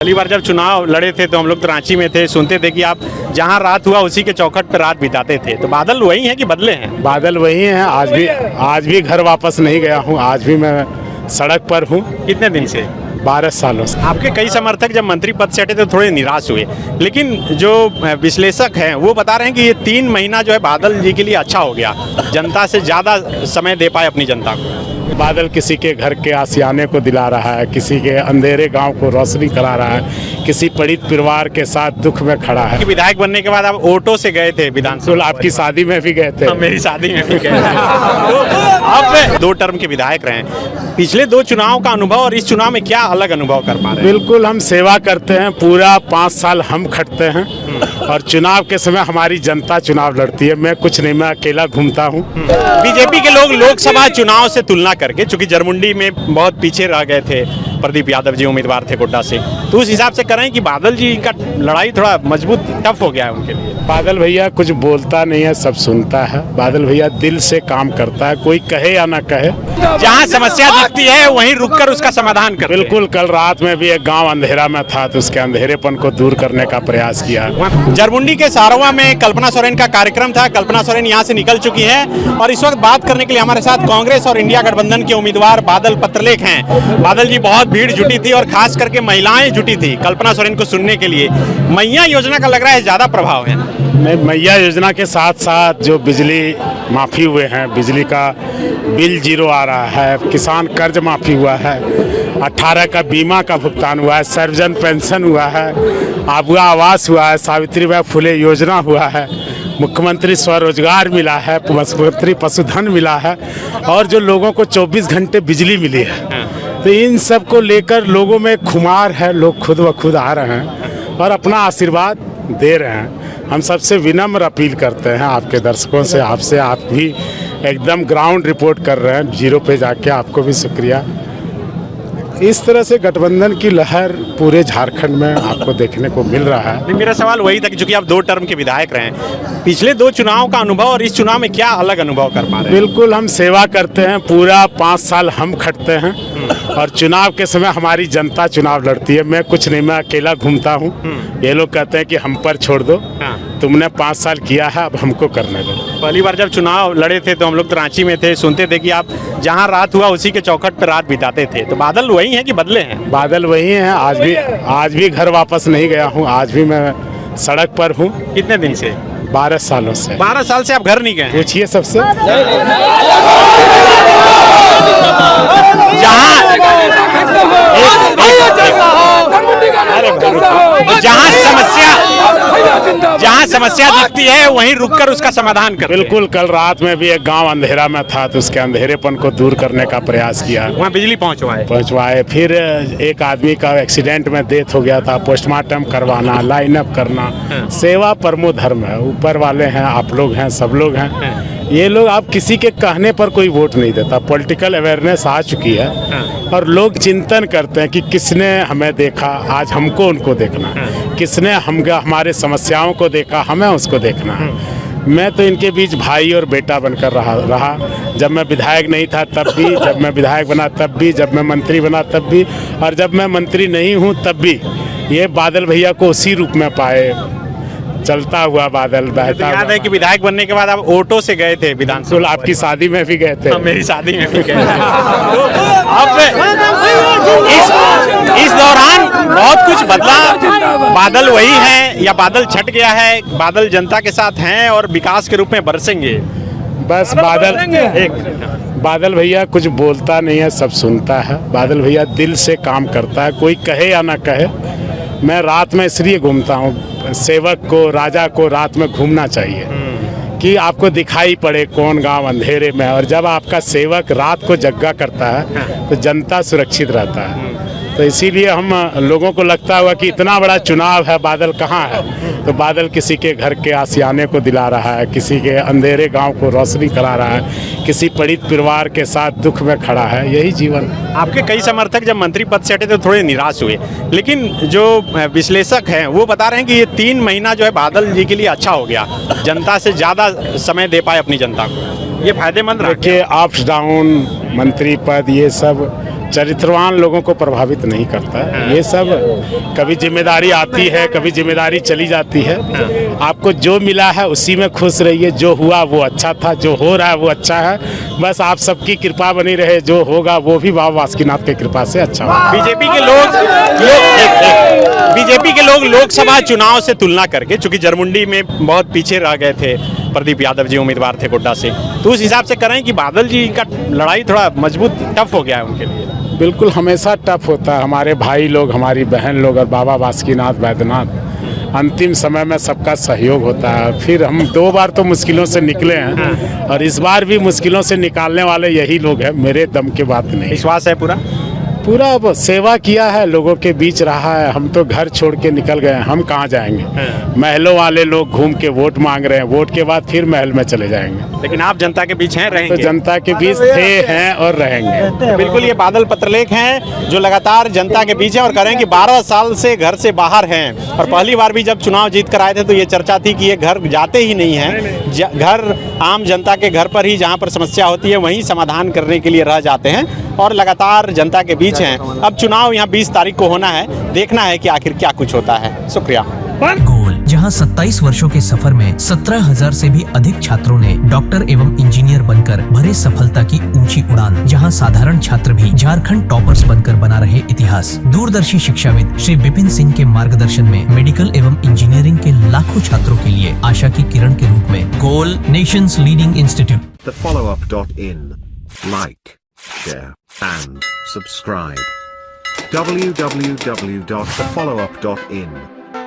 पहली बार जब चुनाव लड़े थे तो हम लोग तो रांची में थे, सुनते थे कि आप जहां रात हुआ उसी के चौखट पर रात बिताते थे। तो बादल वही हैं कि बदले हैं? बादल वही हैं। आज भी घर वापस नहीं गया हूँ। आज भी मैं सड़क पर हूँ। कितने दिन से? 12 सालों से। आपके कई समर्थक जब मंत्री पद से हटे तो थोड़े निराश हुए, लेकिन जो विश्लेषक हैं वो बता रहे हैं कि ये 3 महीना जो है बादल जी के लिए अच्छा हो गया, जनता से ज़्यादा समय दे पाए अपनी जनता को। बादल किसी के घर के आशियाने को दिला रहा है, किसी के अंधेरे गांव को रोशनी करा रहा है, किसी पीड़ित परिवार के साथ दुख में खड़ा है। विधायक बनने के बाद आप ऑटो से गए थे विधानसभा, आपकी शादी में भी गए थे। मेरी शादी में भी गए थे। आप 2 टर्म के विधायक रहे, पिछले 2 चुनाव का अनुभव और इस चुनाव में क्या अलग अनुभव कर पा रहे हैं? बिल्कुल, हम सेवा करते हैं, पूरा 5 साल हम खटते हैं और चुनाव के समय हमारी जनता चुनाव लड़ती है। मैं कुछ नहीं, मैं अकेला घूमता हूँ। बीजेपी के लोग लोकसभा चुनाव से तुलना करके, चूंकि जरमुंडी में बहुत पीछे रह गए थे, प्रदीप यादव जी उम्मीदवार थे गोड्डा से, तो उस हिसाब से करें कि बादल जी का लड़ाई थोड़ा मजबूत टफ हो गया है उनके लिए। बादल भैया कुछ बोलता नहीं है, सब सुनता है। बादल भैया दिल से काम करता है, कोई कहे या ना कहे। जहाँ समस्या दिखती है वहीं रुककर उसका समाधान कर। बिल्कुल, कल रात में भी एक गांव अंधेरा में था तो उसके अंधेरेपन को दूर करने का प्रयास किया। जरमुंडी के सारवा में कल्पना सोरेन का कार्यक्रम था। कल्पना सोरेन यहाँ से निकल चुकी हैं और इस वक्त बात करने के लिए हमारे साथ कांग्रेस और इंडिया गठबंधन के उम्मीदवार बादल पत्रलेख हैं। बादल जी, बहुत भीड़ जुटी थी और खास करके महिलाएं जुटी थी कल्पना सोरेन को सुनने के लिए। मैया योजना का लग रहा है ज्यादा प्रभाव है। नहीं, मैया योजना के साथ साथ जो बिजली माफ़ी हुए हैं, बिजली का बिल 0 आ रहा है, किसान कर्ज माफ़ी हुआ है, 18 का बीमा का भुगतान हुआ है, सर्वजन पेंशन हुआ है, आबुआ आवास हुआ है, सावित्रीबाई फुले योजना हुआ है, मुख्यमंत्री स्वरोजगार मिला है, मुख्यमंत्री पशुधन मिला है और जो लोगों को 24 घंटे बिजली मिली है। तो इन सब को लेकर लोगों में खुमार है, लोग खुद ब खुद आ रहे हैं और अपना आशीर्वाद दे रहे हैं। हम सबसे विनम्र अपील करते हैं आपके दर्शकों से, आपसे, आप भी एकदम ग्राउंड रिपोर्ट कर रहे हैं 0 पे जाके, आपको भी शुक्रिया। इस तरह से गठबंधन की लहर पूरे झारखंड में आपको देखने को मिल रहा है। मेरा सवाल वही था कि चूंकि आप 2 टर्म के विधायक रहे, पिछले 2 चुनाव का अनुभव और इस चुनाव में क्या अलग अनुभव कर पा रहे हैं? बिल्कुल, हम सेवा करते हैं, पूरा 5 साल हम खटते हैं और चुनाव के समय हमारी जनता चुनाव लड़ती है। मैं कुछ नहीं, मैं अकेला घूमता हूँ। ये लोग कहते हैं कि हम पर छोड़ दो, तुमने 5 साल किया है, अब हमको करने दो। पहली बार जब चुनाव लड़े थे तो हम लोग तो रांची में थे, सुनते थे कि आप जहां रात हुआ उसी के चौखट पर रात बिताते थे। तो बादल वही हैं कि बदले हैं? बादल वही हैं। आज भी घर वापस नहीं गया हूँ। आज भी मैं सड़क पर हूँ। कितने दिन से? 12 सालों से। 12 साल से आप घर नहीं गए? पूछिए सबसे। जहाँ समस्या दिखती है वहीं रुककर उसका समाधान कर। बिल्कुल, कल रात में भी एक गांव अंधेरा में था तो उसके अंधेरेपन को दूर करने का प्रयास किया। वहाँ बिजली पहुँचवाए। फिर एक आदमी का एक्सीडेंट में डेथ हो गया था, पोस्टमार्टम करवाना, लाइन अप करना। सेवा परमो धर्म है। ऊपर वाले हैं, आप लोग हैं, सब लोग हैं। ये लोग, आप किसी के कहने पर कोई वोट नहीं देता। पॉलिटिकल अवेयरनेस आ चुकी है और लोग चिंतन करते हैं कि किसने हमें देखा, आज हमको उनको देखना है। किसने हमारे समस्याओं को देखा, हमें उसको देखना है। मैं तो इनके बीच भाई और बेटा बनकर रहा। जब मैं विधायक नहीं था तब भी, जब मैं विधायक बना तब भी, जब मैं मंत्री बना तब भी और जब मैं मंत्री नहीं हूँ तब भी। ये बादल भैया को उसी रूप में पाए, चलता हुआ बादल, बहता हुआ। याद है कि विधायक बनने के बाद आप ऑटो से गए थे विधानसभा, आपकी शादी में भी गए थे। मेरी शादी में भी गए थे। अब इस दौरान बहुत कुछ बदला। बादल वही है या बादल छट गया है? बादल जनता के साथ हैं और विकास के रूप में बरसेंगे। बस बादल भैया कुछ बोलता नहीं है, सब सुनता है। बादल भैया दिल से काम करता है, कोई कहे या ना कहे। मैं रात में इसलिए घूमता हूँ, सेवक को, राजा को रात में घूमना चाहिए कि आपको दिखाई पड़े कौन गांव अंधेरे में। और जब आपका सेवक रात को जग्गा करता है तो जनता सुरक्षित रहता है। तो इसीलिए हम लोगों को लगता हुआ कि इतना बड़ा चुनाव है, बादल कहाँ है? तो बादल किसी के घर के आशियाने को दिला रहा है, किसी के अंधेरे गांव को रोशनी करा रहा है, किसी पीड़ित परिवार के साथ दुख में खड़ा है। यही जीवन। आपके कई समर्थक जब मंत्री पद से हटे तो थोड़े निराश हुए, लेकिन जो विश्लेषक हैं वो बता रहे हैं कि ये 3 महीना जो है बादल जी के लिए अच्छा हो गया, जनता से ज़्यादा समय दे पाए अपनी जनता को। ये फायदेमंद रहा। देखिए, अप्स डाउन, मंत्री पद, ये सब चरित्रवान लोगों को प्रभावित नहीं करता है। ये सब कभी जिम्मेदारी आती है, कभी जिम्मेदारी चली जाती है। आपको जो मिला है उसी में खुश रहिए। जो हुआ वो अच्छा था, जो हो रहा है वो अच्छा है। बस आप सबकी कृपा बनी रहे, जो होगा वो भी बाबा बासुकीनाथ की कृपा से अच्छा होगा। बीजेपी के लोग लोकसभा चुनाव से तुलना करके, चूंकि जरमुंडी में बहुत पीछे रह गए थे, प्रदीप यादव जी उम्मीदवार थे गोड्डा से, तो उस हिसाब से करें कि बादल जी का लड़ाई थोड़ा मजबूत टफ हो गया है उनके लिए। बिल्कुल हमेशा टफ होता है। हमारे भाई लोग, हमारी बहन लोग और बाबा बासुकीनाथ बैद्यनाथ, अंतिम समय में सबका सहयोग होता है। फिर हम 2 बार तो मुश्किलों से निकले हैं और इस बार भी मुश्किलों से निकालने वाले यही लोग हैं। मेरे दम की बात नहीं। विश्वास है पूरा पूरा सेवा किया है, लोगों के बीच रहा है। हम तो घर छोड़ के निकल गए हैं, हम कहाँ जाएंगे। महलों वाले लोग घूम के वोट मांग रहे हैं, वोट के बाद फिर महल में चले जाएंगे। लेकिन आप जनता के बीच हैं, रहेंगे। तो जनता के बीच थे, हैं और रहेंगे। बिल्कुल, ये बादल पत्रलेख हैं जो लगातार जनता के बीच हैं और करें कि 12 साल से घर से बाहर हैं। और पहली बार भी जब चुनाव जीत कर आए थे तो ये चर्चा थी कि ये घर जाते ही नहीं हैं। घर आम जनता के घर पर ही, जहाँ पर समस्या होती है वहीं समाधान करने के लिए रह जाते हैं और लगातार जनता के बीच हैं। अब चुनाव यहाँ 20 तारीख को होना है, देखना है कि आखिर क्या कुछ होता है। शुक्रिया। गोल, जहां 27 वर्षों के सफर में 17,000 से भी अधिक छात्रों ने डॉक्टर एवं इंजीनियर बनकर भरे सफलता की ऊंची उड़ान, जहां साधारण छात्र भी झारखंड टॉपर्स बनकर बना रहे इतिहास। दूरदर्शी शिक्षाविद श्री विपिन सिंह के मार्गदर्शन में मेडिकल एवं इंजीनियरिंग के लाखों छात्रों के लिए आशा की किरण के रूप में गोल, nation's leading institute. TheFollowUp.in. Like, share, and subscribe. www.thefollowup.in